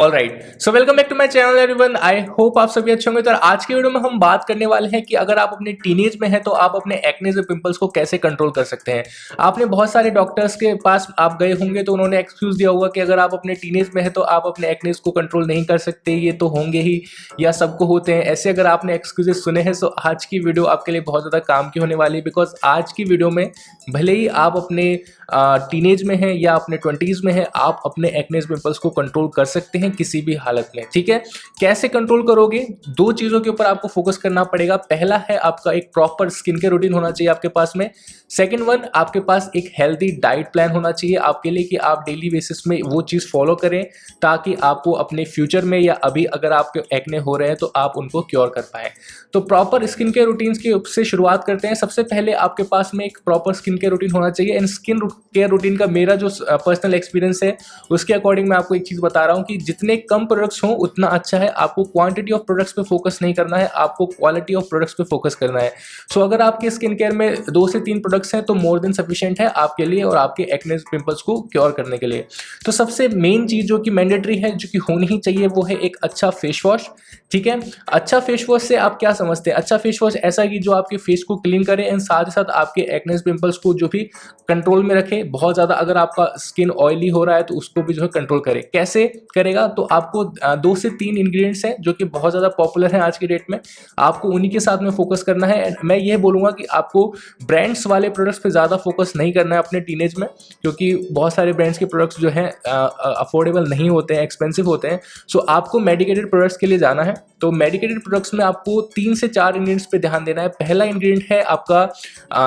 Alright, so welcome back to my channel everyone. I hope आप सभी अच्छे होंगे। तो आज के वीडियो में हम बात करने वाले हैं कि अगर आप अपने टीनेज में हैं तो आप अपने एक्ने और पिंपल्स को कैसे कंट्रोल कर सकते हैं। आपने बहुत सारे डॉक्टर्स के पास आप गए होंगे तो उन्होंने एक्सक्यूज दिया होगा कि अगर आप अपने टीनेज में हैं तो आप अपने एक्ने को कंट्रोल नहीं कर सकते, ये तो होंगे ही या सबको होते हैं। ऐसे अगर आपने एक्सक्यूजेस सुने हैं तो आज की वीडियो आपके लिए बहुत ज़्यादा काम की होने वाली है, बिकॉज आज की वीडियो में भले ही आप अपने टीनेज में हैं या अपने 20s में हैं, आप अपने एक्ने पिंपल्स को कंट्रोल कर सकते हैं किसी भी हालत में। ठीक है, कैसे कंट्रोल करोगे? दो चीज़ों के ऊपर आपको फोकस करना पड़ेगा। पहला है आपका एक प्रॉपर स्किन केयर रूटीन होना चाहिए आपके पास में। सेकंड वन, आपके पास एक हेल्दी डाइट प्लान होना चाहिए आपके लिए कि आप डेली बेसिस में वो चीज़ फॉलो करें ताकि आपको अपने फ्यूचर में या अभी अगर आपके एक्ने हो रहे हैं तो आप उनको क्योर कर पाएँ। तो प्रॉपर स्किन केयर रूटीन्स की से शुरुआत करते हैं। सबसे पहले आपके पास में एक प्रॉपर स्किन केयर रूटीन होना चाहिए। एंड स्किन केयर रूटीन का मेरा जो पर्सनल एक्सपीरियंस है उसके अकॉर्डिंग मैं आपको एक चीज़ बता रहा हूँ कि जितने कम प्रोडक्ट्स हों उतना अच्छा है। आपको क्वांटिटी ऑफ प्रोडक्ट्स पे फोकस नहीं करना है, आपको क्वालिटी ऑफ प्रोडक्ट्स पे फोकस करना है। सो अगर आपके स्किन केयर में 2 से 3 प्रोडक्ट्स हैं तो मोर देन सफिशिएंट है आपके लिए और आपके एक्ने पिंपल्स को क्योर करने के लिए। तो सबसे मेन चीज़ जो कि मैंडेटरी है, जो कि होनी ही चाहिए, वो है एक अच्छा फेस वॉश। ठीक है, अच्छा फेस वॉश से आप क्या समझते हैं? अच्छा फेस वॉश ऐसा है कि जो आपके फेस को क्लीन करे एंड साथ ही साथ आपके एक्ने पिंपल्स को जो भी कंट्रोल में रखे। बहुत ज़्यादा अगर आपका स्किन ऑयली हो रहा है तो उसको भी जो है कंट्रोल करे। कैसे करेगा? तो आपको 2 से 3 इंग्रेडिएंट्स हैं जो कि बहुत ज़्यादा पॉपुलर हैं आज की डेट में, आपको उन्हीं के साथ में फोकस करना है। एंड मैं ये बोलूँगा कि आपको ब्रांड्स वाले प्रोडक्ट्स पे ज़्यादा फोकस नहीं करना है अपने टीनेज में, क्योंकि बहुत सारे ब्रांड्स के प्रोडक्ट्स जो हैं अफोर्डेबल नहीं होते हैं, एक्सपेंसिव होते हैं। सो आपको मेडिकेटेड प्रोडक्ट्स के लिए जाना है। तो मेडिकेटेड प्रोडक्ट्स में आपको 3 से 4 इंग्रेडिएंट्स पे ध्यान देना है। पहला इंग्रेडिएंट है आपका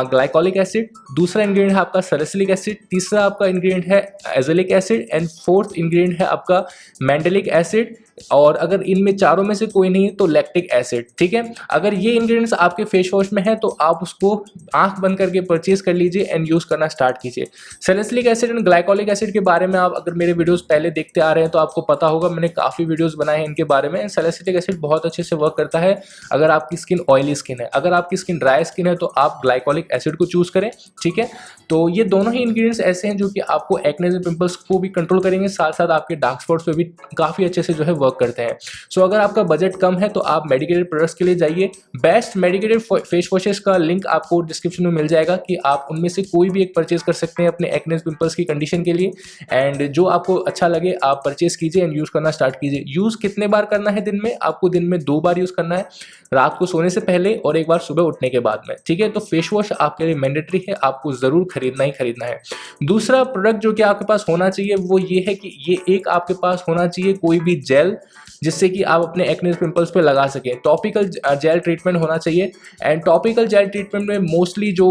ग्लाइकोलिक एसिड, दूसरा इंग्रेडिएंट है आपका सैलिसिलिक एसिड, तीसरा आपका इंग्रेडिएंट है एजोलिक एसिड एंड फोर्थ इंग्रेडिएंट है आपका मैंडेलिक एसिड। और अगर इनमें चारों में से कोई नहीं है तो लैक्टिक एसिड। ठीक है, अगर ये इंग्रेडिएंट्स आपके फेस वॉश में है तो आप उसको आंख बंद करके परचेज कर लीजिए एंड यूज करना स्टार्ट कीजिए। Salicylic acid and glycolic acid के बारे में आप अगर मेरे वीडियोस पहले देखते आ रहे हैं तो आपको पता होगा, मैंने काफी वीडियोस बनाए हैं इनके बारे में। सैलिसिलिक एसिड बहुत अच्छे से वर्क करता है अगर आपकी स्किन ऑयली स्किन है। अगर आपकी स्किन ड्राई स्किन है तो आप ग्लाइकोलिक एसिड को चूज करें। ठीक है, तो ये दोनों ही इंग्रेडिएंट्स ऐसे हैं जो कि आपको एक्ने पिंपल्स को भी कंट्रोल करेंगे, साथ साथ आपके डार्क स्पॉट्स पे भी काफी अच्छे से जो है वर्क करते हैं। सो अगर आपका बजट कम है तो आप मेडिकेटेड प्रोडक्ट्स के लिए जाइए। बेस्ट मेडिकेटेड फेस वॉशेस का लिंक आपको डिस्क्रिप्शन में मिल जाएगा कि आप उनमें से कोई भी एक परचेज कर सकते हैं अपने एक्ने पिंपल्स की कंडीशन के लिए। एंड जो आपको अच्छा लगे आप परचेज कीजिए एंड यूज करना स्टार्ट कीजिए। यूज कितने बार करना है दिन में? आपको दिन में 2 बार यूज करना है, रात को सोने से पहले और एक बार सुबह उठने के बाद में। ठीक है, तो फेस वॉश आपके लिए मैंडेटरी है, आपको जरूर खरीदना ही खरीदना है। दूसरा प्रोडक्ट जो कि आपके पास होना चाहिए वो ये है कि ये एक आपके पास होना चाहिए कोई भी जेल जिससे कि आप अपने एक्ने पिंपल्स पे लगा सकें। टॉपिकल जेल ट्रीटमेंट होना चाहिए। एंड टॉपिकल जेल ट्रीटमेंट में मोस्टली जो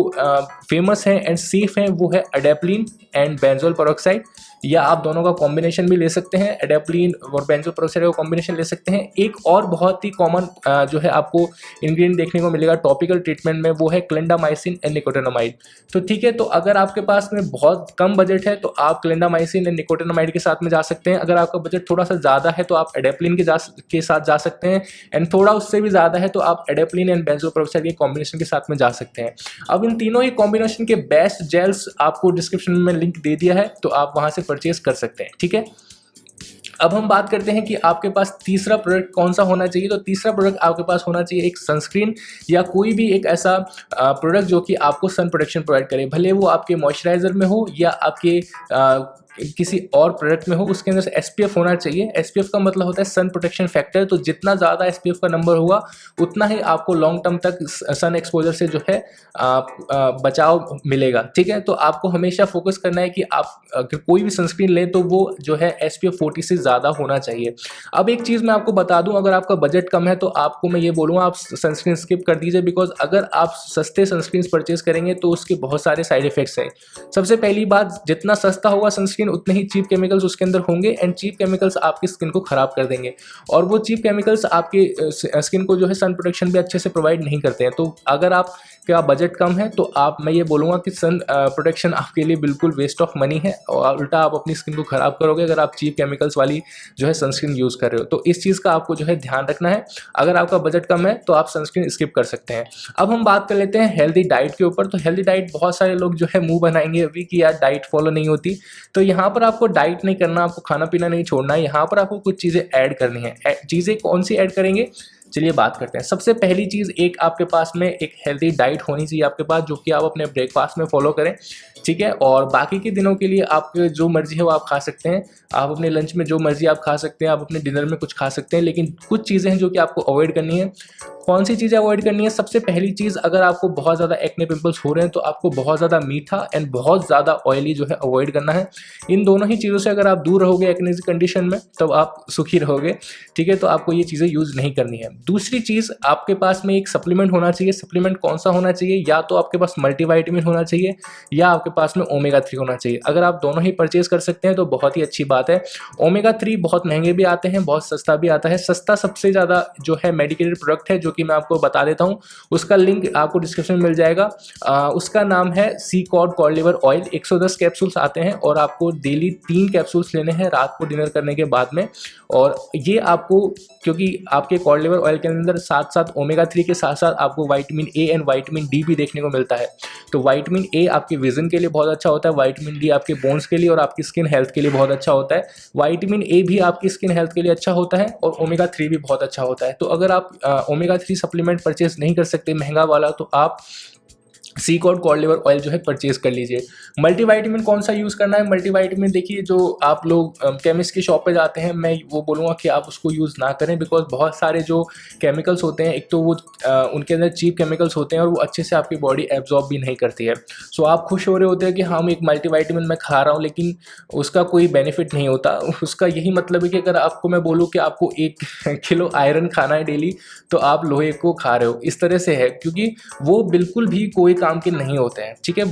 फेमस हैं एंड सेफ हैं वो है एडेप्लिन एंड बेंजोल पेरोक्साइड, या आप दोनों का कॉम्बिनेशन भी ले सकते हैं। एडेप्लिन और बेंजोल पेरोक्साइड का कॉम्बिनेशन ले सकते हैं। एक और बहुत ही कॉमन जो है आपको इंग्रेडिएंट देखने को मिलेगा टॉपिकल ट्रीटमेंट में, वो है क्लिंडामाइसिन एंड निकोटिनामाइड। तो ठीक है, तो अगर आपके पास में बहुत कम बजट है तो आप क्लिंडामाइसिन एंड निकोटिनामाइड के साथ में जा सकते हैं। अगर आपका बजट थोड़ा सा ज़्यादा है तो आप एडेप्लिन के साथ जा सकते हैं। एंड थोड़ा उससे भी ज़्यादा है तो आप एडेप्लिन एंड बेंजोल पेरोक्साइड के कॉम्बिनेशन के साथ में जा सकते हैं। अब इन तीनों ही कॉम्बिनेशन के बेस्ट जेल्स आपको डिस्क्रिप्शन में लिंक दे दिया है, तो आप वहाँ से परचेज कर सकते हैं। ठीक है, अब हम बात करते हैं कि आपके पास तीसरा प्रोडक्ट कौन सा होना चाहिए। तो तीसरा प्रोडक्ट आपके पास होना चाहिए एक सनस्क्रीन या कोई भी एक ऐसा प्रोडक्ट जो कि आपको सन प्रोटेक्शन प्रोवाइड करे, भले वो आपके मॉइस्चराइजर में हो या आपके किसी और प्रोडक्ट में हो। उसके अंदर SPF होना चाहिए। SPF का मतलब होता है सन प्रोटेक्शन फैक्टर। तो जितना ज़्यादा SPF का नंबर होगा उतना ही आपको लॉन्ग टर्म तक सन एक्सपोजर से जो है बचाव मिलेगा। ठीक है, तो आपको हमेशा फोकस करना है कि आप अगर कोई भी सनस्क्रीन लें तो वो जो है SPF 40 से ज़्यादा होना चाहिए। अब एक चीज़ मैं आपको बता दूं, अगर आपका बजट कम है तो आपको मैं ये बोलूँगा आप सनस्क्रीन स्किप कर दीजिए, बिकॉज अगर आप सस्ते सनस्क्रीन परचेज करेंगे तो उसके बहुत सारे साइड इफेक्ट्स हैं। सबसे पहली बात, जितना सस्ता होगा सनस्क्रीन उतने ही चीप केमिकल्स उसके अंदर होंगे एंड चीप केमिकल्स आपकी स्किन को खराब कर देंगे, और वो चीप केमिकल्स आपकी स्किन को जो है सन प्रोटेक्शन भी अच्छे से प्रोवाइड नहीं करते हैं। तो अगर आप क्या बजट कम है तो मैं ये बोलूँगा कि सन प्रोटेक्शन आपके लिए बिल्कुल वेस्ट ऑफ मनी है, और उल्टा आप अपनी स्किन को ख़राब करोगे अगर आप चीप केमिकल्स वाली जो है सनस्क्रीन यूज़ कर रहे हो। तो इस चीज़ का आपको जो है ध्यान रखना है। अगर आपका बजट कम है तो आप सनस्क्रीन स्किप कर सकते हैं। अब हम बात कर लेते हैं हेल्दी डाइट के ऊपर। तो हेल्दी डाइट, बहुत सारे लोग जो है मुँह बनाएंगे अभी कि यार डाइट फॉलो नहीं होती। तो यहाँ पर आपको डाइट नहीं करना, आपको खाना पीना नहीं छोड़ना है, यहाँ पर आपको कुछ चीज़ें ऐड करनी है। चीज़ें कौन सी ऐड करेंगे, चलिए बात करते हैं। सबसे पहली चीज़, एक आपके पास में एक हेल्दी डाइट होनी चाहिए आपके पास, जो कि आप अपने ब्रेकफास्ट में फॉलो करें, ठीक है। और बाकी के दिनों के लिए आप जो मर्जी है वो आप खा सकते हैं। आप अपने लंच में जो मर्जी आप खा सकते हैं, आप अपने डिनर में कुछ खा सकते हैं, लेकिन कुछ चीज़ें हैं जो कि आपको अवॉइड करनी है। कौन सी चीज़ें अवॉइड करनी है? सबसे पहली चीज़, अगर आपको बहुत ज़्यादा एक्ने पिंपल्स हो रहे हैं तो आपको बहुत ज़्यादा मीठा एंड बहुत ज़्यादा ऑयली जो है अवॉइड करना है। इन दोनों ही चीज़ों से अगर आप दूर रहोगे एक्ने की कंडीशन में, तब आप सुखी रहोगे, ठीक है। तो आपको ये चीज़ें यूज़ नहीं करनी है। दूसरी चीज़, आपके पास में एक सप्लीमेंट होना चाहिए। सप्लीमेंट कौन सा होना चाहिए? या तो आपके पास मल्टीविटामिन होना चाहिए या आपके पास में ओमेगा 3 होना चाहिए। अगर आप दोनों ही परचेज कर सकते हैं तो बहुत ही अच्छी बात है। ओमेगा 3 बहुत महंगे भी आते हैं, बहुत सस्ता भी आता है। सस्ता सबसे ज़्यादा जो है मेडिकेटेड प्रोडक्ट है, जो कि मैं आपको बता देता हूँ, उसका लिंक आपको डिस्क्रिप्शन में मिल जाएगा। उसका नाम है sea cod cod liver oil. 110 capsules आते हैं और आपको डेली 3 कैप्सूल्स लेने हैं रात को डिनर करने के बाद में। और ये आपको, क्योंकि आपके कॉड लिवर ऑयल के अंदर साथ साथ ओमेगा 3 के साथ साथ आपको vitamin A and vitamin D भी देखने को मिलता है। तो विटामिन ए आपके विजन के लिए बहुत अच्छा होता है, विटामिन डी आपके बोन्स के लिए और आपकी स्किन हेल्थ के लिए बहुत अच्छा होता है। विटामिन ए भी आपकी स्किन हेल्थ के लिए अच्छा होता है और ओमेगा 3 भी बहुत अच्छा होता है। तो अगर आप ओमेगा 3 सप्लीमेंट परचेज नहीं कर सकते महंगा वाला, तो आप सी कॉड कॉड लिवर ऑयल जो है परचेज कर लीजिए। मल्टीविटामिन कौन सा यूज़ करना है? मल्टीविटामिन देखिए, जो आप लोग केमिस्ट की शॉप पे जाते हैं, मैं वो बोलूँगा कि आप उसको यूज़ ना करें, बिकॉज बहुत सारे जो केमिकल्स होते हैं, एक तो वो उनके अंदर चीप केमिकल्स होते हैं और वो अच्छे से आपकी बॉडी एब्जॉर्ब भी नहीं करती है। सो आप खुश हो रहे होते हैं कि हाँ, मैं एक मल्टीविटामिन मैं खा रहा हूँ, लेकिन उसका कोई बेनिफिट नहीं होता। उसका यही मतलब है कि अगर आपको मैं बोलूँ कि आपको 1 किलो आयरन खाना है डेली, तो आप लोहे को खा रहे हो, इस तरह से है, क्योंकि वो बिल्कुल भी कोई काम के नहीं होते हैं, ठीक है।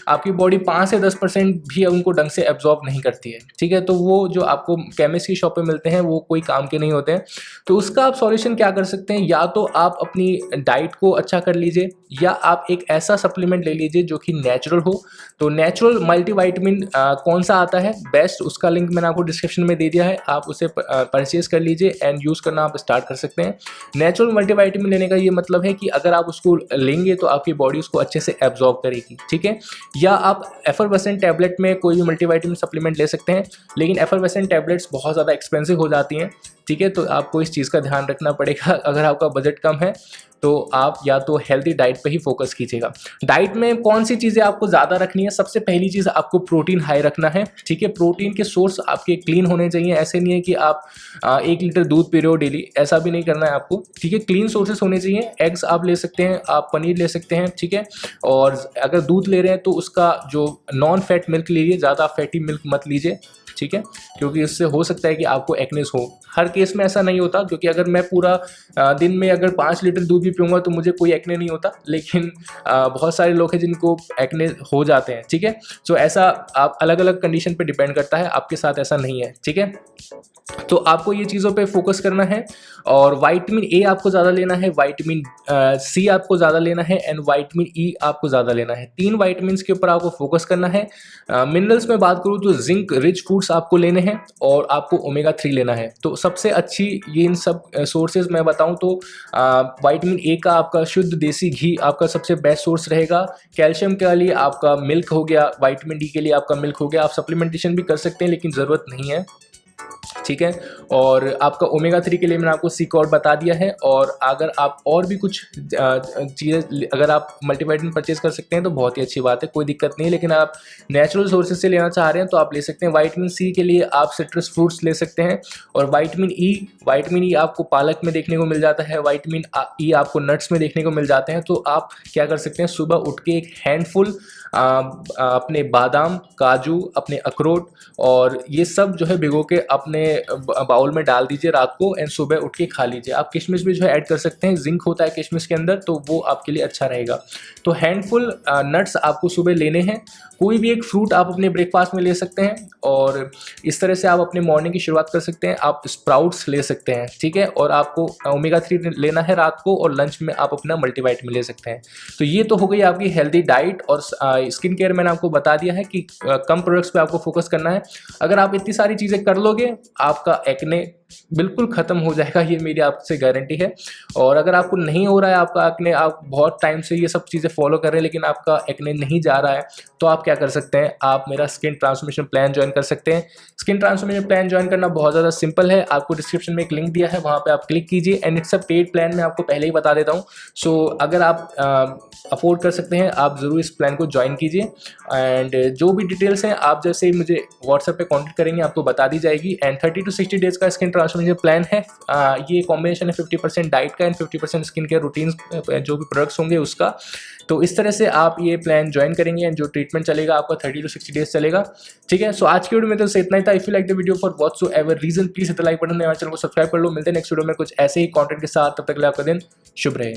आपकी बॉडी 5 से 10% भी उनको ढंग से एब्जॉर्ब नहीं करती है, ठीक है। तो वो जो आपको केमिस्ट की शॉप पे मिलते हैं वो कोई काम के नहीं होते हैं। तो उसका आप सॉल्यूशन क्या कर सकते हैं? या तो आप अपनी डाइट को अच्छा कर लीजिए, या आप एक ऐसा सप्लीमेंट ले लीजिए जो कि नेचुरल हो। तो नेचुरल मल्टीविटामिन कौन सा आता है बेस्ट, उसका लिंक मैंने आपको डिस्क्रिप्शन में दे दिया है, आप उसे परचेज कर लीजिए एंड यूज़ करना आप स्टार्ट कर सकते हैं। नेचुरल मल्टीविटामिन लेने का ये मतलब है कि अगर आप उसको लेंगे तो आपकी बॉडी उसको अच्छे से एब्जॉर्ब करेगी, ठीक है। या आप एफरवेसेंट टैबलेट में कोई भी मल्टीविटामिन सप्लीमेंट ले सकते हैं, लेकिन एफरवेसेंट टैबलेट्स बहुत ज़्यादा एक्सपेंसिव हो जाती हैं, ठीक है। तो आपको इस चीज़ का ध्यान रखना पड़ेगा। अगर आपका बजट कम है तो आप या तो हेल्दी डाइट पे ही फोकस कीजिएगा। डाइट में कौन सी चीज़ें आपको ज़्यादा रखनी है? सबसे पहली चीज़, आपको प्रोटीन हाई रखना है, ठीक है। प्रोटीन के सोर्स आपके क्लीन होने चाहिए। ऐसे नहीं है कि आप 1 लीटर दूध पी रहे हो डेली, ऐसा भी नहीं करना है आपको, ठीक है। क्लीन सोर्सेस होने चाहिए। एग्स आप ले सकते हैं, आप पनीर ले सकते हैं, ठीक है। और अगर दूध ले रहे हैं तो उसका जो नॉन फैट मिल्क लीजिए, ज़्यादा फैटी मिल्क मत लीजिए, ठीक है, क्योंकि इससे हो सकता है कि आपको एक्नेस हो। हर केस में ऐसा नहीं होता, क्योंकि अगर मैं पूरा दिन में अगर 5 लीटर दूध भी पीऊँगा तो मुझे कोई एक्ने नहीं होता, लेकिन बहुत सारे लोग हैं जिनको एक्ने हो जाते हैं, ठीक है। सो ऐसा आप अलग अलग कंडीशन पे डिपेंड करता है, आपके साथ ऐसा नहीं है, ठीक है। तो आपको ये चीज़ों पे फोकस करना है। और विटामिन ए आपको ज़्यादा लेना है, विटामिन सी आपको ज़्यादा लेना है एंड विटामिन ई आपको ज़्यादा लेना है। 3 विटामिन्स के ऊपर आपको फोकस करना है। मिनरल्स में बात करूँ तो जिंक रिच फूड्स आपको लेने हैं और आपको ओमेगा 3 लेना है। तो सबसे अच्छी ये इन सब सोर्सेज मैं बताऊँ तो विटामिन ए का आपका शुद्ध देसी घी आपका सबसे बेस्ट सोर्स रहेगा। कैल्शियम के लिए आपका मिल्क हो गया, विटामिन डी के लिए आपका मिल्क हो गया। आप सप्लीमेंटेशन भी कर सकते हैं, लेकिन ज़रूरत नहीं है, ठीक है। और आपका ओमेगा 3 के लिए मैंने आपको सी कॉड बता दिया है। और अगर आप और भी कुछ चीज़ें, अगर आप मल्टीविटामिन परचेज कर सकते हैं तो बहुत ही अच्छी बात है, कोई दिक्कत नहीं। लेकिन आप नेचुरल सोर्सेज से लेना चाह रहे हैं तो आप ले सकते हैं। विटामिन सी के लिए आप सिट्रस फ्रूट्स ले सकते हैं। और विटामिन ई आपको पालक में देखने को मिल जाता है, विटामिन ई आपको नट्स में देखने को मिल जाते हैं। तो आप क्या कर सकते हैं, सुबह उठ के एक हैंडफुल अपने बादाम, काजू, अपने अखरोट और ये सब जो है भिगो के अपने बाउल में डाल दीजिए रात को एंड सुबह उठ के खा लीजिए। आप किशमिश भी जो है ऐड कर सकते हैं, जिंक होता है किशमिश के अंदर, तो वो आपके लिए अच्छा रहेगा। तो हैंडफुल नट्स आपको सुबह लेने हैं। कोई भी एक फ्रूट आप अपने ब्रेकफास्ट में ले सकते हैं और इस तरह से आप अपने मॉर्निंग की शुरुआत कर सकते हैं। आप स्प्राउट्स ले सकते हैं, ठीक है, और आपको ओमेगा 3 लेना है रात को, और लंच में आप अपना मल्टीवाइटमिन ले सकते हैं। तो ये तो हो गई आपकी हेल्दी डाइट। और स्किन केयर मैंने आपको बता दिया है कि कम प्रोडक्ट्स पे आपको फोकस करना है। अगर आप इतनी सारी चीज़ें कर लोगे, आपका एक्ने बिल्कुल ख़त्म हो जाएगा, ये मेरी आपसे गारंटी है। और अगर आपको नहीं हो रहा है आपका एक्ने, आप बहुत टाइम से ये सब चीज़ें फॉलो कर रहे हैं लेकिन आपका एक्ने नहीं जा रहा है, तो आप क्या कर सकते हैं, आप मेरा स्किन ट्रांसफॉर्मेशन प्लान ज्वाइन कर सकते हैं। स्किन ट्रांसफॉर्मेशन प्लान ज्वाइन करना बहुत ज़्यादा सिंपल है। आपको डिस्क्रिप्शन में एक लिंक दिया है, वहाँ पे आप क्लिक कीजिए and it's a paid plan. मैं आपको पहले ही बता देता हूँ। सो अगर आप अफोर्ड कर सकते हैं, आप ज़रूर इस प्लान को ज्वाइन कीजिए। एंड जो भी डिटेल्स हैं आप जैसे ही मुझे व्हाट्सएप पे कांटेक्ट करेंगे आपको बता दी जाएगी। एंड 30 to 60 डेज़ का स्किन ट्रांसफॉर्मेशन प्लान है। ये कॉम्बिनेशन है 50% डाइट का एंड 50% स्किन केयर रूटीन्स, जो भी प्रोडक्ट्स होंगे उसका। तो इस तरह से आप ये प्लान ज्वाइन करेंगे एंड जो ट्रीटमेंट चलेगा आपका 30 to 60 डेज चलेगा, ठीक है। सो आज की वीडियो में तो इतना ही था। If you like the video for whatsoever reason, please hit the like button, हमारे चैनल को सब्सक्राइब कर लो। मिलते हैं नेक्स्ट वीडियो में कुछ ऐसे ही कंटेंट के साथ। तब तक के लिए आपका दिन शुभ रहे।